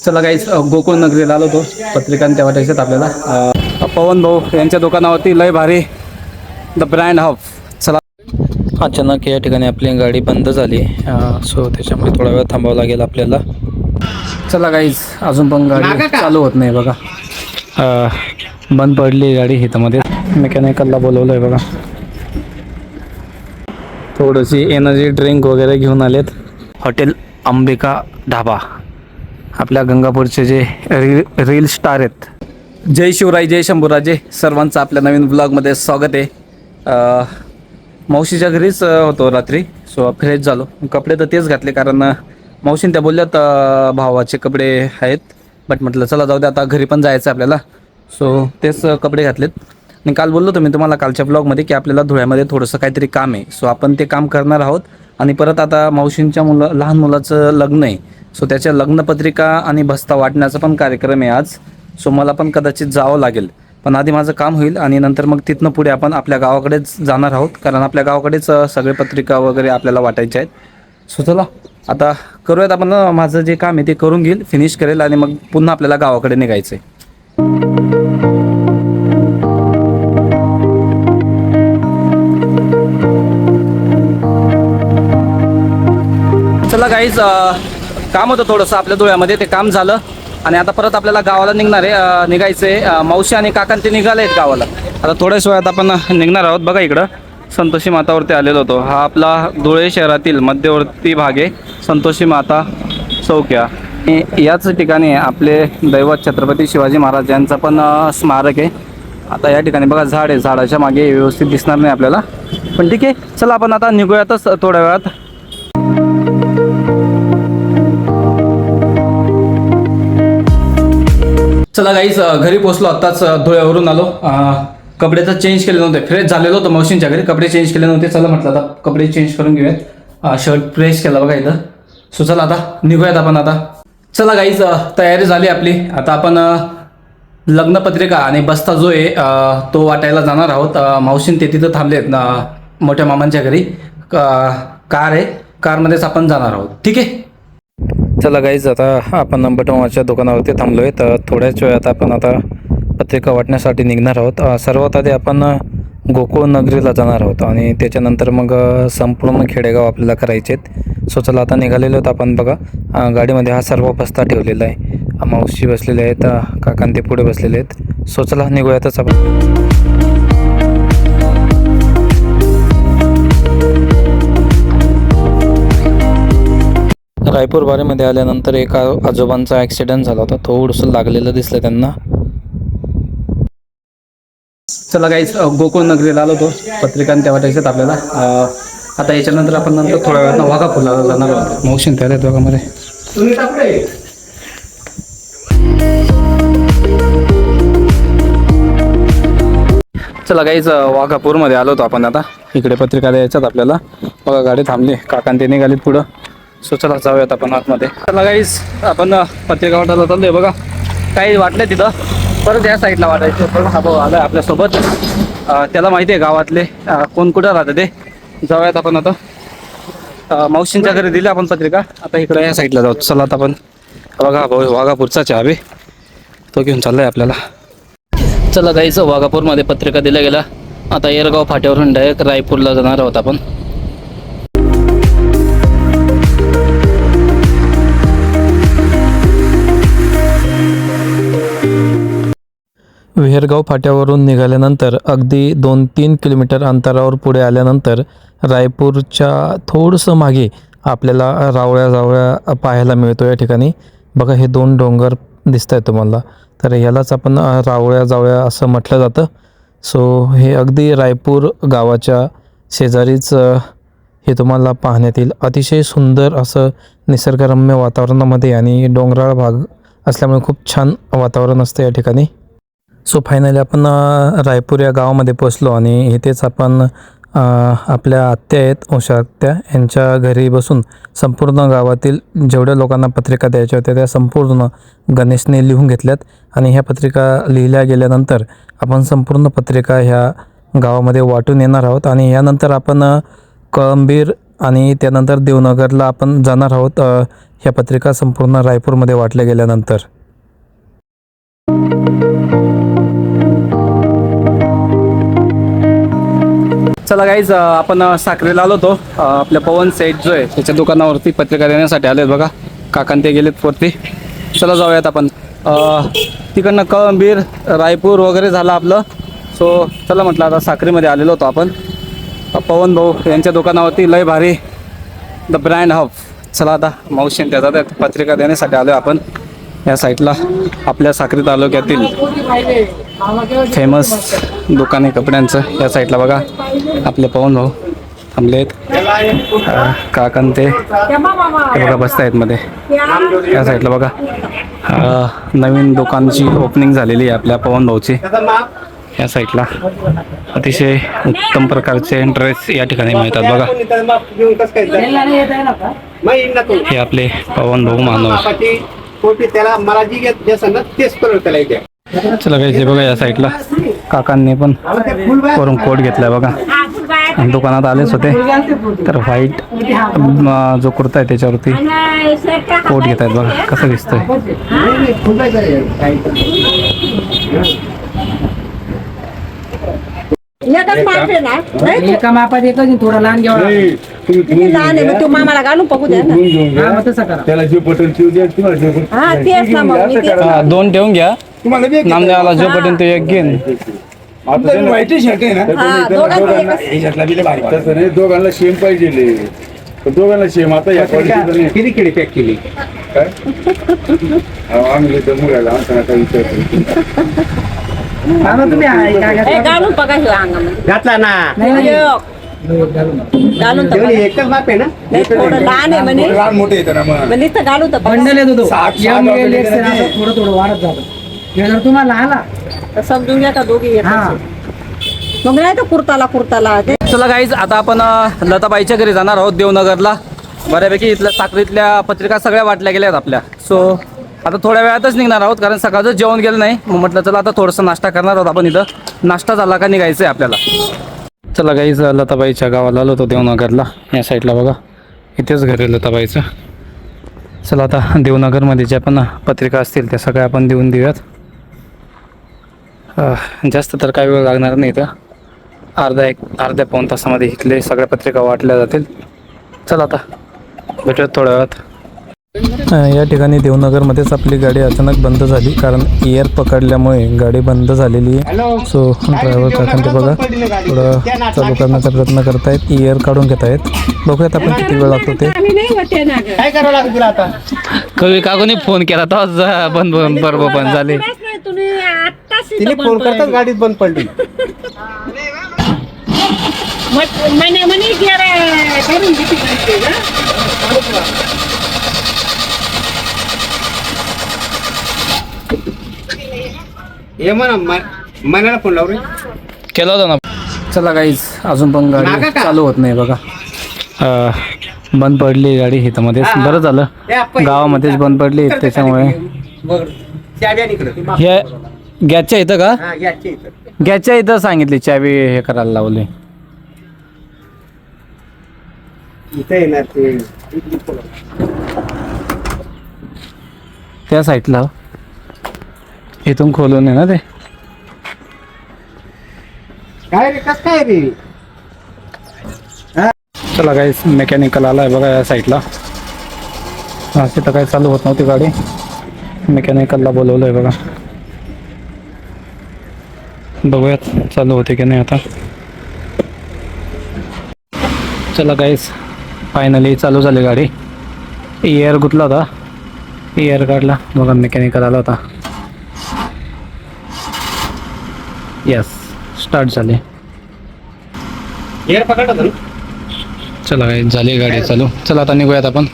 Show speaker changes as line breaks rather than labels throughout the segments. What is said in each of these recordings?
चला गाईस, गोकुळ नगरीला आलो होतो. पत्रिका त्या वाटायच्यात आपल्याला. पवन भाऊ यांच्या दुकानावरती लय भारी द ब्रँड हाऊस. चला.
अचानक या ठिकाणी आपली गाडी बंद झाली, सो त्याच्यामुळे थोडा वेळ थांबावं लागेल आपल्याला.
चला गाईस, अजून पण गाडी चालू होत नाही बघा. बंद पडली गाडी हितामध्ये. मेकॅनिकलला बोलवलं आहे बघा. थोडीशी एनर्जी ड्रिंक वगैरे घेऊन आलेत. हॉटेल अंबिका ढाबा, आपल्या गंगापूरचे जे रील स्टार आहेत. जय शिवराय, जय शंभूराजे. सर्वांचं आपल्या नवीन ब्लॉगमध्ये स्वागत आहे. मावशीच्या घरीच होतो रात्री, सो फ्रेश झालो. कपडे तर तेच घातले, कारण मावशीन त्या बोलल्यात भावाचे कपडे आहेत. बट म्हटलं चला जाऊ दे, आता घरी पण जायचं आपल्याला, सो तेच कपडे घातलेत. आणि काल बोललो होतो मी तुम्हाला कालच्या ब्लॉगमध्ये की आपल्याला धुळ्यामध्ये थोडंसं काहीतरी काम आहे, सो आपण ते काम करणार आहोत. आणि परत आता मावशींच्या लहान मुलाचं लग्न आहे, सो त्याच्या लग्नपत्रिका आणि बस्ता वाटण्याचा पण कार्यक्रम आहे आज. सो मला पण कदाचित जावं लागेल, पण आधी माझं काम होईल आणि नंतर मग तिथनं पुढे आपण आपल्या गावाकडेच जाणार आहोत, कारण आपल्या गावाकडेच सगळे पत्रिका वगैरे आपल्याला वाटायचे आहेत. सो चला आता करूयात आपण. माझं जे काम आहे ते करून घेईल, फिनिश करेल आणि मग पुन्हा आपल्याला गावाकडे निघायचं आहे. चला गाईज, काम होतं थोडंसं आपल्या धुळ्यामध्ये, ते काम झालं आणि आता परत आपल्याला गावाला निघायचं आहे. मावशी आणि काका ते निघाले आहेत गावाला. आता थोड्याच वेळात आपण निघणार आहोत. बघा इकडं संतोषी मातावरती आलेलो होतो. हा आपला धुळे शहरातील मध्यवर्ती भाग आहे, संतोषी माता चौक्या. याच ठिकाणी आपले दैवत छत्रपती शिवाजी महाराज यांचा पण स्मारक आहे. आता या ठिकाणी बघा झाड आहे, झाडाच्या मागे व्यवस्थित दिसणार नाही आपल्याला, पण ठीक आहे. चला आपण आता निघूयातच थोड्या वेळात. चला गाईस, घरी पोचलो. आत्ताच धुळ्यावरून आलो. कपडे तर चेंज केले नव्हते, फ्रेश झालेलो होतो मावशींच्या घरी, कपडे चेंज केले नव्हते. चला म्हटलं आता कपडे चेंज करून घेऊयात. शर्ट प्रेस केला बघा इथं. सो चला आता निघूयात आपण आता. चला गाईस, तयारी झाली आपली. आता आपण लग्नपत्रिका आणि बस्ता जो आहे तो वाटायला जाणार आहोत. मावशीन ते तिथं थांबले आहेत मोठ्या मामांच्या घरी. कार आहे, कारमध्येच आपण जाणार आहोत. ठीक आहे.
चला गाईज, आता आपण बटमाच्या दुकानावरती थांबलो आहे. तर थोड्याच वेळात आपण आता पत्रिका वाटण्यासाठी निघणार आहोत. सर्वात आधी आपण गोकुळ नगरीला जाणार आहोत आणि त्याच्यानंतर मग संपूर्ण खेडेगाव आपल्याला करायचे आहेत. सो चला आता निघालेलो आहेत आपण. बघा गाडीमध्ये हा सर्व बस्ता ठेवलेला आहे. मावशी बसलेले आहेत, काकां ते पुढे बसलेले आहेत. सो चला निघूयातच आपण. रायपूर बारेमध्ये आल्यानंतर एका आजोबांचा ॲक्सिडेंट झाला होता, थोडंसं लागलेलं दिसलं त्यांना.
चला गाईस, गोकुळ नगरीला आलो होतो. पत्रिका त्या वाटायच्यात आपल्याला. आता याच्यानंतर आपण नंतर थोड्या वेळात वाघापूरला जाणार आहोत. मावशीन त्या आहेत दोघांमध्ये. चला गाईज, वाघापूरमध्ये आलो होतो आपण. आता इकडे पत्रिका द्यायच्यात आपल्याला. बघा गाडी थांबली, काकां ते निघालीत पुढं. सो चला जाऊयात आपण आतमध्ये. चला गाईज, आपण पत्रिका वाटायला चाललोय. बघा काही वाटलंय तिथं, परत या साईडला वाटायचं. पण हा भाऊ आला आपल्यासोबत, त्याला माहिती आहे गावातले कोण कुठं राहतं ते. जाऊयात आपण आता. मावशींच्या घरी दिली आपण पत्रिका. आता इकडं या साईडला जाऊ. चला आता आपण. बघा भाऊ वाघापूरचा चहा तो घेऊन चाललाय आपल्याला. चला गाईज, वाघापूरमध्ये पत्रिका दिल्या गेला. आता येरगाव फाट्यावरून डायरेक्ट रायपूरला जाणार आहोत आपण.
विहेरगाव फाट्यावरून निघाल्यानंतर अगदी 2-3 किलोमीटर अंतरावर पुढे आल्यानंतर रायपूरच्या थोडंसं मागे आपल्याला रावळ्या पाहायला मिळतो. या ठिकाणी बघा हे 2 डोंगर दिसत आहेत तुम्हाला, तर यालाच आपण रावळ्या असं म्हटलं जातं. सो हे अगदी रायपूर गावाच्या शेजारीच हे तुम्हाला पाहण्यात येईल. अतिशय सुंदर असं निसर्गरम्य वातावरणामध्ये आणि डोंगराळ भाग असल्यामुळे खूप छान वातावरण असतं या ठिकाणी. सो फायनली आपण रायपूर या गावामध्ये पोचलो आणि इथेच आपण आपल्या आत्या आहेत, उषा आत्या, यांच्या घरी बसून संपूर्ण गावातील जेवढ्या लोकांना पत्रिका द्यायच्या होत्या त्या संपूर्ण गणेशने लिहून घेतल्यात. आणि ह्या पत्रिका लिहिल्या गेल्यानंतर आपण संपूर्ण पत्रिका ह्या गावामध्ये वाटून येणार आहोत. आणि यानंतर आपण कळंबीर आणि त्यानंतर देवनगरला आपण जाणार आहोत ह्या पत्रिका संपूर्ण रायपूरमध्ये वाटल्या गेल्यानंतर.
चला गाईज आपण साखरेला आलो होतो. आपल्या पवन सेठ जो आहे त्याच्या दुकानावरती पत्रिका देण्यासाठी आलेत बघा. काकान ते गेलेत वरती. चला जाऊयात आपण. तिकडनं कळंबीर रायपूर वगैरे झालं आपलं. सो चला म्हटलं आता साखरेमध्ये आलेलो होतो आपण. पवन भाऊ यांच्या दुकानावरती लय भारी द ब्रँड हब. चला आता मावशीन त्याचा पत्रिका देण्यासाठी आलो आपण या साईडला. आपल्या साक्री तालुक्यातील फेमस दुकान आहे कपड्यांचं. या साईडला बघा आपले पवन भाऊ थांबलेत. काकन ते बघा बसतायत मध्ये. या साईडला बघा नवीन दुकानची ओपनिंग झालेली आहे आपल्या पवन भाऊची. या साईडला अतिशय उत्तम प्रकारचे ड्रेस या ठिकाणी मिळतात बघा. हे आपले पवन भाऊ मानव. चला काही बघा या साईडला काकांनी पण वरून कोट घेतलाय बघा. दुकानात आलेच होते तर व्हाईट जो कुर्ता आहे त्याच्यावरती कोट घेत आहेत बघा. कसं दिसतंय.
एका मापात एकच थोडं लहान घ्यावं लहान आहे मग तो मामाला घालून बघू द्या ना.
त्याला जे बटन ठेवू द्या तुम्हाला.
हा तेच ना मग मी तेच.
दोन ठेवून घ्या. नामदेवाला जो पटेल तो एक घेईन.
व्हाईट शर्ट आहे ना
हा, दोघांचं एकच.
तसं नाही दोघांना सेम पाहिजे. दोघांना सेम आता या किती किती पॅक केली काय आम्ही मुलाला आमचा विचारतो.
ए, घालून बघा ह्यो अंगामध्ये.
घातला ना
घालून तर बघा.
एकच माप आहे ना.
नाही, थोडं लहान आहे म्हणे.
लहान मोठे येतं ना मग.
म्हणजे तर घालून तर बघा.
थोडं थोडं वाढत जातं. हे जर तुम्हाला आला
तर समजून घ्या का दोघी एकच आहे. मग नाही तर कुर्ताला ते
चला गाईज आता आपण लताबाईच्या घरी जाणार आहोत देवनगरला. बऱ्यापैकी इथल्या साखरीतल्या पत्रिका सगळ्या वाटल्या गेल्या आहेत आपल्या. सो आता थोड्या वेळातच निघणार आहोत कारण सकाळचं जेवण गेलं नाही. मग म्हटलं चला आता थोडंसं नाश्ता करणार आहोत आपण इथं. नाश्ता झाला का निघायचं आहे आपल्याला. चला गाईज लताबाईच्या गावाला आलो होतो देवनगरला. या साईडला बघा इथेच घर आहे लताबाईचं. चला आता देवनगरमध्ये ज्या पण पत्रिका असतील त्या सगळ्या आपण देऊन देऊयात. जास्त तर काही वेळ लागणार नाही तर अर्ध्या पाऊण तासामध्ये इथले सगळ्या पत्रिका वाटल्या जातील. चला आता भेटूयात थोड्या वेळात.
या ठिकाणी देवनगरमध्येच आपली गाडी अचानक बंद झाली कारण एअर पकडल्यामुळे गाडी बंद झालेली आहे. सो ड्रायव्हर काकांते बघा थोडं चालू करण्याचा प्रयत्न करतायत. एअर काढून घेत आहेत. बघूयात आपण किती वेळ लागतो ते.
काय करावं लागेल तुला आता.
कवी काकूने फोन केला तर बंद बरोबर बंद झाले.
तिने फोन करताच गाडीत बंद पडली. हे म्हणा मनाला फोन लाव रे.
केला होता ना. चला गाईज अजून पण गाडी चालू होत नाही बघा. बंद पडली गाडी इथं मध्येच. बरं झालं गावामध्येच बंद पडली त्याच्यामुळे. हे गॅसच्या इथं का गॅसच्या इथं सांगितली चावी हे करायला लावली. त्या साईडला इथून खोलून आहे ना ते.
काय रे कस काय रे.
चला काही मेकॅनिकल आलाय बघा या साईडला. अशी तर काही चालू होत नव्हती गाडी. मेकॅनिकलला बोलवलंय बघा. बघूयात चालू होते की नाही आता. चला गाईस फायनली चालू झाली गाडी. एअर गुतला होता. एअर काढला बघा. मेकॅनिकल आला होता. यस स्टार्ट झाले.
एअर पकडा तर.
चला गाईस झाली गाडी चालू. चला आता निघूयात आपण.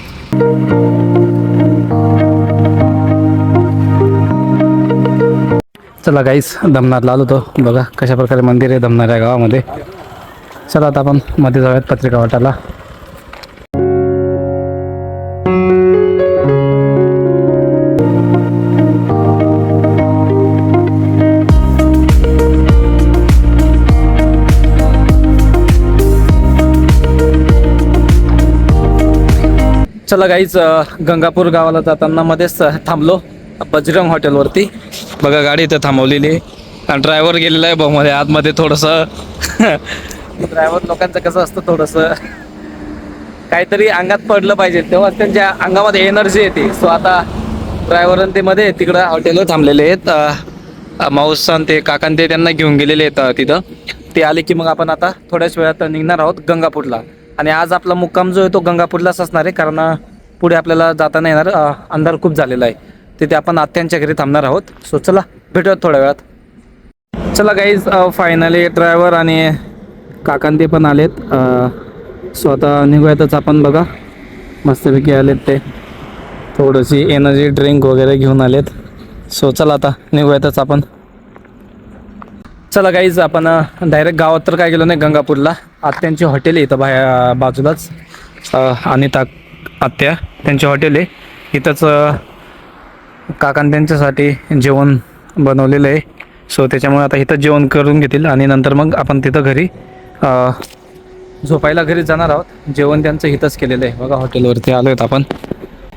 चला गाईस धमनारला आलो होतो बघा कशा प्रकारे मंदिर आहे धमनार या गावामध्ये. चला आता आपण मध्ये जाऊयात पत्रिका वाटायला. चला गाईच गंगापूर गावाला जाताना मध्येच थांबलो बजरंग हॉटेलवरती. बघा गाडी इथं थांबवलेली आहे आणि ड्रायव्हर गेलेला आहे भाऊमध्ये आतमध्ये थोडंसं. ड्रायव्हर लोकांचं कसं असतं थोडंसं काहीतरी अंगात पडलं पाहिजे तेव्हा त्यांच्या अंगामध्ये एनर्जी येते. सो आता ड्रायव्हर ते मध्ये तिकडं हॉटेलवर थांबलेले आहेत. माऊस ते काकां ते त्यांना घेऊन गेलेले आहेत तिथं. ते आले की मग आपण आता थोड्याच वेळात निघणार आहोत गंगापूरला. आणि आज आपला मुक्काम जो आहे तो गंगापूरलाच असणार आहे, कारण पुढे आपल्याला जाता नाही येणार, अंधार खूप झालेला आहे. तिथे आपण आत्यांच्या घरी थांबणार आहोत. सो चला भेटूयात थोड्या वेळात. चला गाईज फायनली ड्रायव्हर आणि काकां ते पण आलेत. सो आता निघूयातच आपण. बघा मस्तपैकी आलेत ते, थोडीशी एनर्जी ड्रिंक वगैरे घेऊन आलेत. सो चला आता निघूयातच आपण. चला गाईज आपण डायरेक्ट गावात तर काय गेलो नाही, गंगापूरला आत्यांची हॉटेल आहे इथं बाजूलाच. आणि आत्या त्यांची हॉटेल आहे इथंच. काकां त्यांच्यासाठी जेवण बनवलेलं आहे. सो त्याच्यामुळे आता इथं जेवण करून घेतील आणि नंतर मग आपण तिथं घरी झोपायला घरी जाणार आहोत. जेवण त्यांचं इथंच केलेलं आहे. बघा हॉटेलवरती आलो आहेत आपण.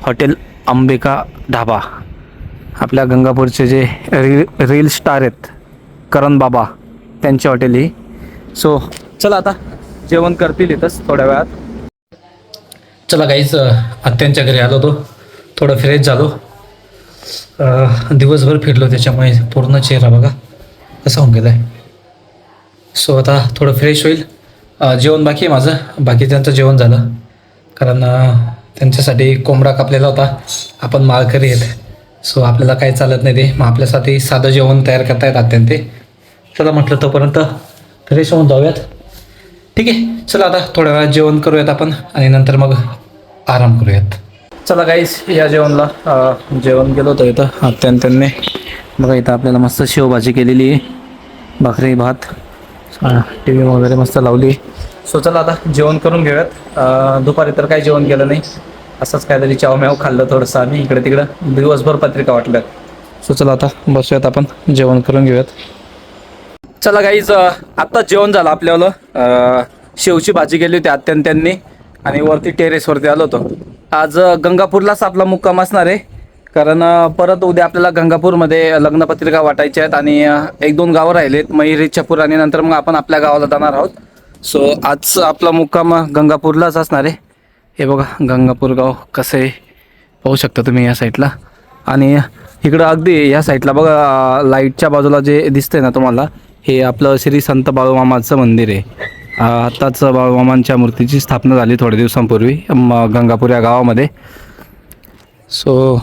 हॉटेल अंबिका ढाबा, आपल्या गंगापूरचे जे रील स्टार आहेत करण बाबा त्यांची हॉटेल ही. सो चला आता जेवण करतील इथंच थोड्या वेळात. चला गाईच आत्यांच्या घरी आलो होतो, थोडं फ्रेश झालो. दिवसभर फिरलो त्याच्यामुळे पूर्ण चेहरा बघा कसा होऊन गेला आहे. सो आता थोडं फ्रेश होईल. जेवण बाकी आहे माझं, बाकी त्यांचं जेवण झालं, कारण त्यांच्यासाठी कोंबडा कापलेला होता. आपण माळकरी आहेत, सो आपल्याला काही चालत नाही ते, मग आपल्यासाठी साधं जेवण तयार करता येत आत्यान ते. चला म्हटलं तोपर्यंत फ्रेश होऊन जाऊयात. ठीक आहे, चला आता थोड्या वेळात जेवण करूयात आपण आणि नंतर मग आराम करूयात. चला गाईस या जेवणला जेवण केलं होतं इथं आत्यान त्यांनी. बघा इथं आपल्याला मस्त शेवभाजी केलेली आहे, भाकरी भात, टी व्ही वगैरे मस्त लावली. सो चला आता जेवण करून घेऊयात. दुपारी तर काही जेवण केलं नाही, असंच काहीतरी चावम्याव खाल्लं थोडंसं आम्ही इकडे तिकडं, दिवसभर पत्रिका वाटल्यात. सो चला आता बसूयात आपण, जेवण करून घेऊयात. चला गाईज आत्ताच जेवण झालं आपल्याला. शेवची भाजी केली होती आत्यान त्यांनी आणि वरती टेरेसवरती आलो होतो. आज गंगापूरलाच आपला मुक्काम असणार आहे, कारण परत उद्या आपल्याला गंगापूरमध्ये लग्नपत्रिका वाटायच्या आहेत आणि 1-2 गावं राहिलेत, मयूर, इच्छापूर, आणि नंतर मग आपण आपल्या गावाला जाणार आहोत. सो आज आपला मुक्काम गंगापूरलाच असणार आहे. हे बघा गंगापूर गाव कसं आहे पाहू शकता तुम्ही या साईडला. आणि इकडं अगदी या साईडला बघा लाईटच्या बाजूला जे दिसतंय ना तुम्हाला, हे आपलं श्री संत बाळूमामाचं मंदिर आहे. आत्ताच बाळूमामांच्या मूर्तीची स्थापना झाली थोड्या दिवसांपूर्वी गंगापूर या गावामध्ये. सो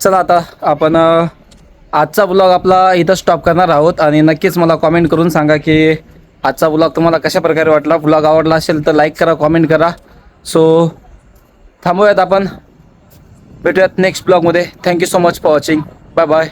चला आता आपण आजचा ब्लॉग आपला इथं स्टॉप करणार आहोत. आणि नक्कीच मला कॉमेंट करून सांगा की आजचा ब्लॉग तुम्हाला कशा प्रकारे वाटला. ब्लॉग आवडला असेल तर लाईक करा, कॉमेंट करा. सो थांबूयात आपण, भेटूयात नेक्स्ट ब्लॉगमध्ये. Thank you so much for watching. Bye bye.